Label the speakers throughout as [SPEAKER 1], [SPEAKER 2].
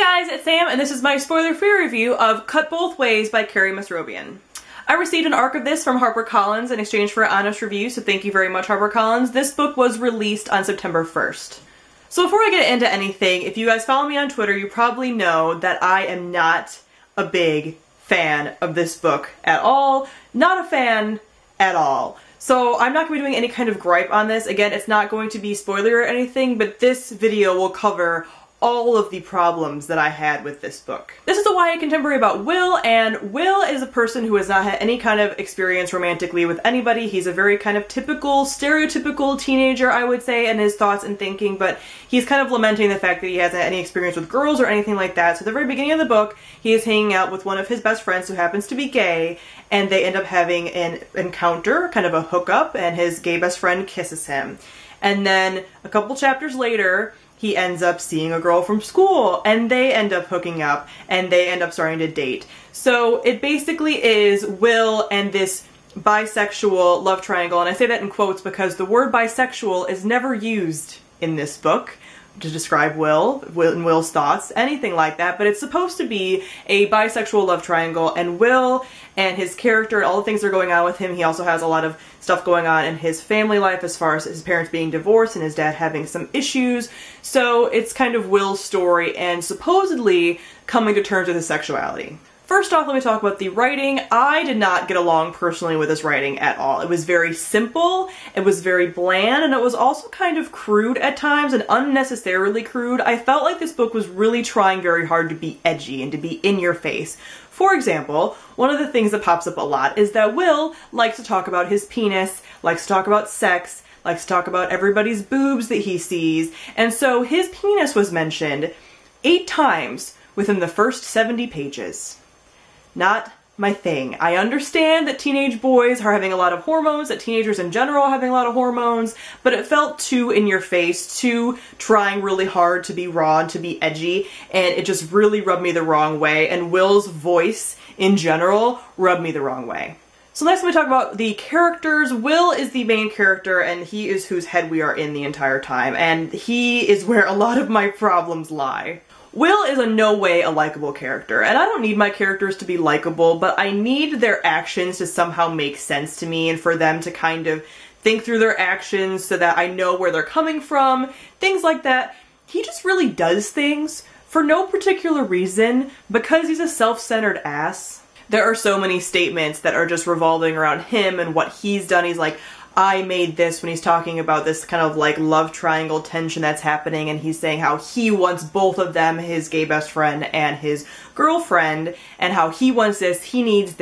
[SPEAKER 1] guys, it's Sam, and this is my spoiler-free review of Cut Both Ways by Carrie Masrobian. I received an arc of this from HarperCollins in exchange for an honest review, so thank you very much, HarperCollins. This book was released on September 1st. So before I get into anything, if you guys follow me on Twitter, you probably know that I am not a big fan of this book at all. Not a fan at all. So I'm not going to be doing any kind of gripe on this. Again, it's not going to be spoiler or anything, but this video will cover all of the problems that I had with this book. This is a YA contemporary about Will, and Will is a person who has not had any kind of experience romantically with anybody. He's a very kind of typical, stereotypical teenager, I would say, in his thoughts and thinking, but he's kind of lamenting the fact that he hasn't had any experience with girls or anything like that. So at the very beginning of the book, he is hanging out with one of his best friends who happens to be gay, and they end up having an encounter, kind of a hookup, and his gay best friend kisses him. And then a couple chapters later, he ends up seeing a girl from school, and they end up hooking up, and they end up starting to date. So it basically is Will and this bisexual love triangle, and I say that in quotes because the word bisexual is never used in this book to describe Will and Will's thoughts, anything like that, but it's supposed to be a bisexual love triangle, and Will and his character, all the things that are going on with him, he also has a lot of stuff going on in his family life as far as his parents being divorced and his dad having some issues, so it's kind of Will's story and supposedly coming to terms with his sexuality. First off, let me talk about the writing. I did not get along personally with this writing at all. It was very simple, it was very bland, and it was also kind of crude at times, and unnecessarily crude. I felt like this book was really trying very hard to be edgy and to be in your face. For example, one of the things that pops up a lot is that Will likes to talk about his penis, likes to talk about sex, likes to talk about everybody's boobs that he sees, and so his penis was mentioned 8 times within the first 70 pages. Not my thing. I understand that teenage boys are having a lot of hormones, that teenagers in general are having a lot of hormones, but it felt too in your face, too trying really hard to be raw and to be edgy, and it just really rubbed me the wrong way, and Will's voice in general rubbed me the wrong way. So next we talk about the characters. Will is the main character, and he is whose head we are in the entire time, and he is where a lot of my problems lie. Will is in no way a likable character, and I don't need my characters to be likable, but I need their actions to somehow make sense to me and for them to kind of think through their actions so that I know where they're coming from, things like that. He just really does things for no particular reason because he's a self-centered ass. There are so many statements that are just revolving around him and what he's done. He's like, I made this, when he's talking about this kind of like love triangle tension that's happening, and he's saying how he wants both of them, his gay best friend and his girlfriend, and how he wants this, he needs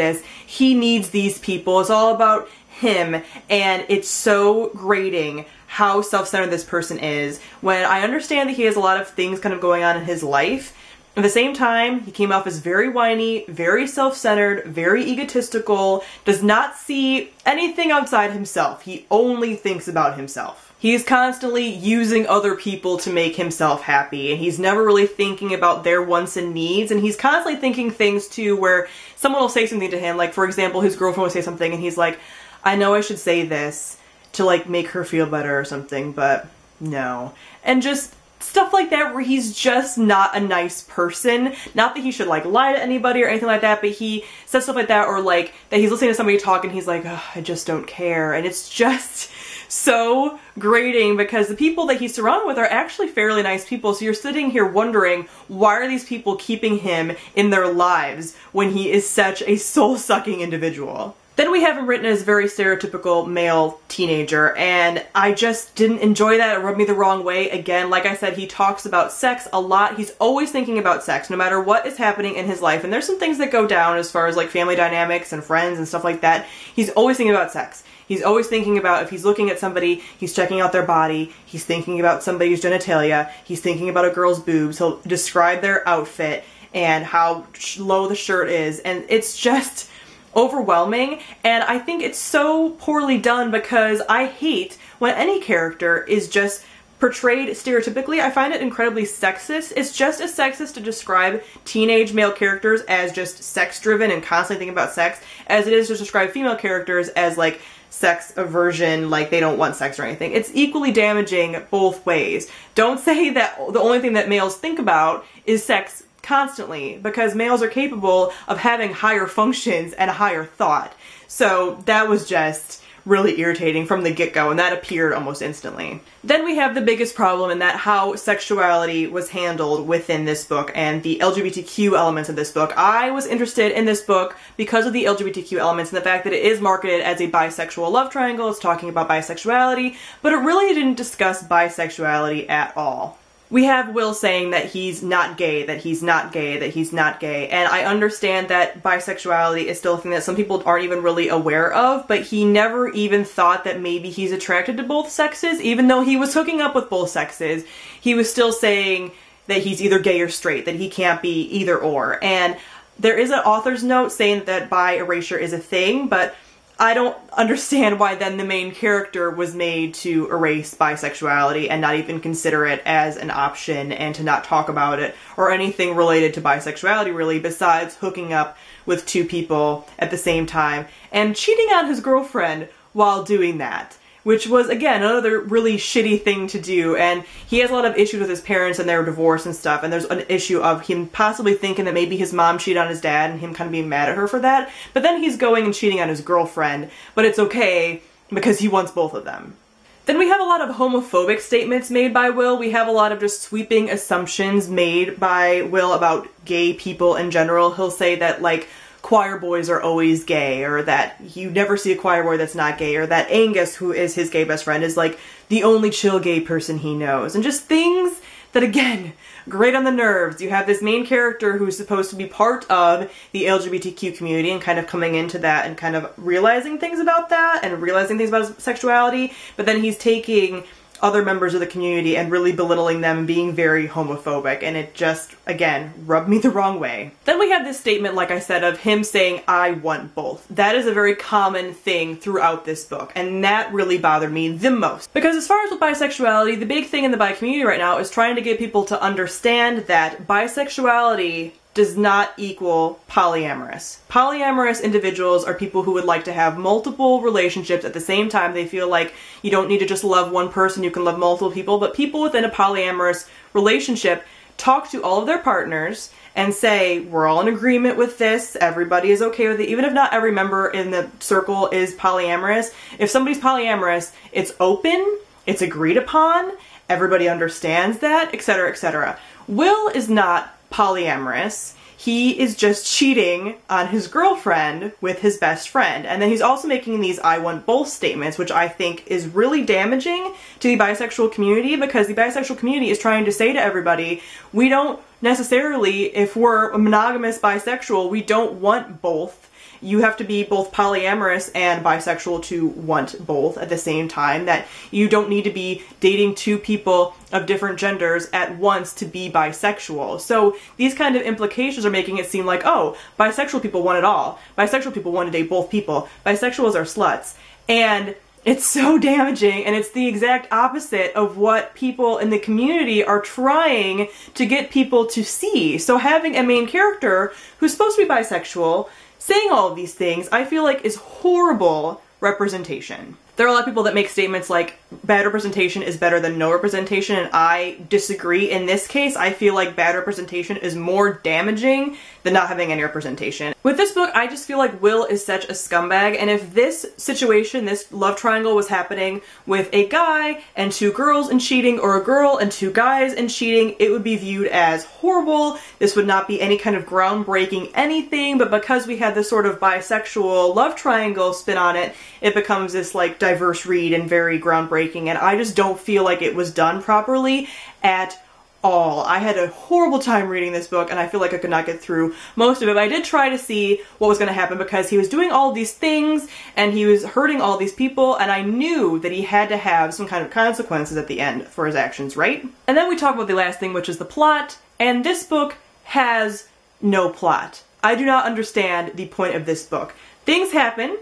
[SPEAKER 1] these people. It's all about him, and it's so grating how self-centered this person is when I understand that he has a lot of things kind of going on in his life. At the same time, he came off as very whiny, very self-centered, very egotistical, does not see anything outside himself. He only thinks about himself. He's constantly using other people to make himself happy, and he's never really thinking about their wants and needs, and he's constantly thinking things too where someone will say something to him, like for example, his girlfriend will say something and he's like, I know I should say this to like make her feel better or something, but no. And just stuff like that where he's just not a nice person. Not that he should like lie to anybody or anything like that, but he says stuff like that, or like that he's listening to somebody talk and he's like, oh, I just don't care. And it's just so grating because the people that he's surrounded with are actually fairly nice people. So you're sitting here wondering, why are these people keeping him in their lives when he is such a soul-sucking individual? Then we have him written as a very stereotypical male teenager, and I just didn't enjoy that. It rubbed me the wrong way. Again, like I said, he talks about sex a lot. He's always thinking about sex, no matter what is happening in his life. And there's some things that go down as far as like family dynamics and friends and stuff like that. He's always thinking about sex. He's always thinking about, if he's looking at somebody, he's checking out their body, he's thinking about somebody's genitalia, he's thinking about a girl's boobs, he'll describe their outfit and how low the shirt is, and it's just overwhelming, and I think it's so poorly done because I hate when any character is just portrayed stereotypically. I find it incredibly sexist. It's just as sexist to describe teenage male characters as just sex-driven and constantly thinking about sex as it is to describe female characters as like sex aversion, like they don't want sex or anything. It's equally damaging both ways. Don't say that the only thing that males think about is sex constantly because males are capable of having higher functions and a higher thought. So that was just really irritating from the get-go, and that appeared almost instantly. Then we have the biggest problem in that how sexuality was handled within this book and the LGBTQ elements of this book. I was interested in this book because of the LGBTQ elements and the fact that it is marketed as a bisexual love triangle. It's talking about bisexuality, but it really didn't discuss bisexuality at all. We have Will saying that he's not gay, that he's not gay, that he's not gay, and I understand that bisexuality is still a thing that some people aren't even really aware of, but he never even thought that maybe he's attracted to both sexes. Even though he was hooking up with both sexes, he was still saying that he's either gay or straight, that he can't be either or. And there is an author's note saying that bi erasure is a thing, but I don't understand why then the main character was made to erase bisexuality and not even consider it as an option and to not talk about it or anything related to bisexuality really, besides hooking up with two people at the same time and cheating on his girlfriend while doing that. Which was, again, another really shitty thing to do, and he has a lot of issues with his parents and their divorce and stuff, and there's an issue of him possibly thinking that maybe his mom cheated on his dad and him kind of being mad at her for that, but then he's going and cheating on his girlfriend, but it's okay because he wants both of them. Then we have a lot of homophobic statements made by Will. We have a lot of just sweeping assumptions made by Will about gay people in general. He'll say that, like, choir boys are always gay, or that you never see a choir boy that's not gay, or that Angus, who is his gay best friend, is like the only chill gay person he knows. And just things that, again, grate on the nerves. You have this main character who's supposed to be part of the LGBTQ community and kind of coming into that and kind of realizing things about that and realizing things about his sexuality, but then he's taking other members of the community and really belittling them and being very homophobic, and it just, again, rubbed me the wrong way. Then we have this statement, like I said, of him saying, "I want both." That is a very common thing throughout this book, and that really bothered me the most. Because as far as with bisexuality, the big thing in the bi community right now is trying to get people to understand that bisexuality does not equal polyamorous. Polyamorous individuals are people who would like to have multiple relationships at the same time. They feel like you don't need to just love one person, you can love multiple people, but people within a polyamorous relationship talk to all of their partners and say, we're all in agreement with this, everybody is okay with it, even if not every member in the circle is polyamorous. If somebody's polyamorous, it's open, it's agreed upon, everybody understands that, etc., etc. Will is not polyamorous. He is just cheating on his girlfriend with his best friend. And then he's also making these "I want both" statements, which I think is really damaging to the bisexual community, because the bisexual community is trying to say to everybody, we don't necessarily, if we're a monogamous bisexual, we don't want both. You have to be both polyamorous and bisexual to want both at the same time. That you don't need to be dating two people of different genders at once to be bisexual. So these kind of implications are making it seem like, oh, bisexual people want it all. Bisexual people want to date both people. Bisexuals are sluts. And it's so damaging, and it's the exact opposite of what people in the community are trying to get people to see. So having a main character who's supposed to be bisexual saying all of these things, I feel like is horrible representation. There are a lot of people that make statements like bad representation is better than no representation, and I disagree. In this case, I feel like bad representation is more damaging than not having any representation. With this book, I just feel like Will is such a scumbag, and if this situation, this love triangle was happening with a guy and two girls and cheating, or a girl and two guys and cheating, it would be viewed as horrible. This would not be any kind of groundbreaking anything, but because we had this sort of bisexual love triangle spin on it, it becomes this like diverse read and very groundbreaking, and I just don't feel like it was done properly at all. I had a horrible time reading this book, and I feel like I could not get through most of it, but I did try to see what was going to happen, because he was doing all these things and he was hurting all these people, and I knew that he had to have some kind of consequences at the end for his actions, right? And then we talk about the last thing, which is the plot, and this book has no plot. I do not understand the point of this book. Things happen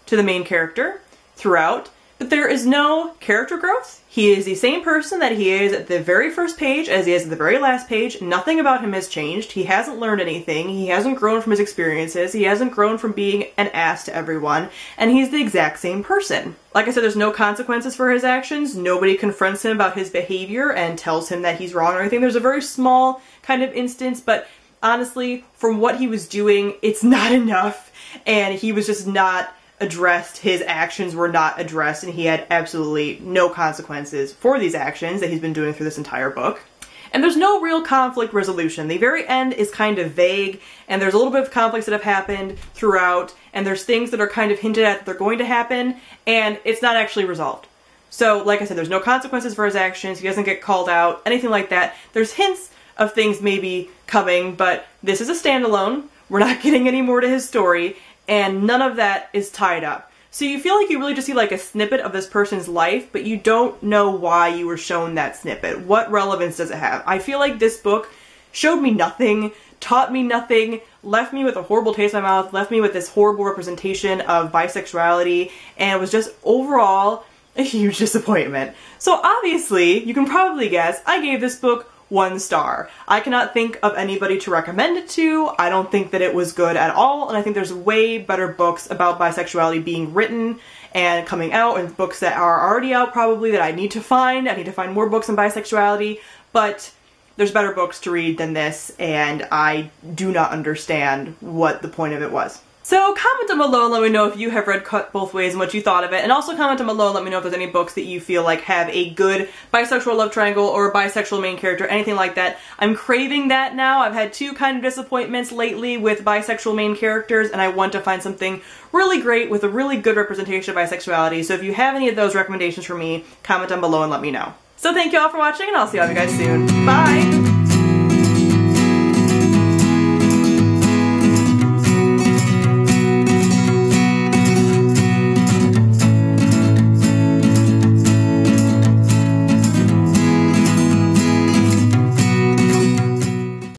[SPEAKER 1] to the main character throughout, but there is no character growth. He is the same person that he is at the very first page as he is at the very last page. Nothing about him has changed. He hasn't learned anything. He hasn't grown from his experiences. He hasn't grown from being an ass to everyone, and he's the exact same person. Like I said, there's no consequences for his actions. Nobody confronts him about his behavior and tells him that he's wrong or anything. There's a very small kind of instance, but honestly, from what he was doing, it's not enough, and he was just not addressed. His actions were not addressed, and he had absolutely no consequences for these actions that he's been doing through this entire book. And there's no real conflict resolution. The very end is kind of vague, and there's a little bit of conflicts that have happened throughout, and there's things that are kind of hinted at that they're going to happen, and it's not actually resolved. So, like I said, there's no consequences for his actions, he doesn't get called out, anything like that. There's hints of things maybe coming, but this is a standalone. We're not getting any more to his story, and none of that is tied up. So you feel like you really just see like a snippet of this person's life, but you don't know why you were shown that snippet. What relevance does it have? I feel like this book showed me nothing, taught me nothing, left me with a horrible taste in my mouth, left me with this horrible representation of bisexuality, and it was just overall a huge disappointment. So obviously, you can probably guess, I gave this book 1 star. I cannot think of anybody to recommend it to. I don't think that it was good at all, and I think there's way better books about bisexuality being written and coming out, and books that are already out probably that I need to find. I need to find more books on bisexuality, but there's better books to read than this, and I do not understand what the point of it was. So comment down below and let me know if you have read Cut Both Ways and what you thought of it, and also comment down below and let me know if there's any books that you feel like have a good bisexual love triangle or a bisexual main character, anything like that. I'm craving that now. I've had 2 kind of disappointments lately with bisexual main characters, and I want to find something really great with a really good representation of bisexuality. So if you have any of those recommendations for me, comment down below and let me know. So thank you all for watching, and I'll see all of you guys soon. Bye!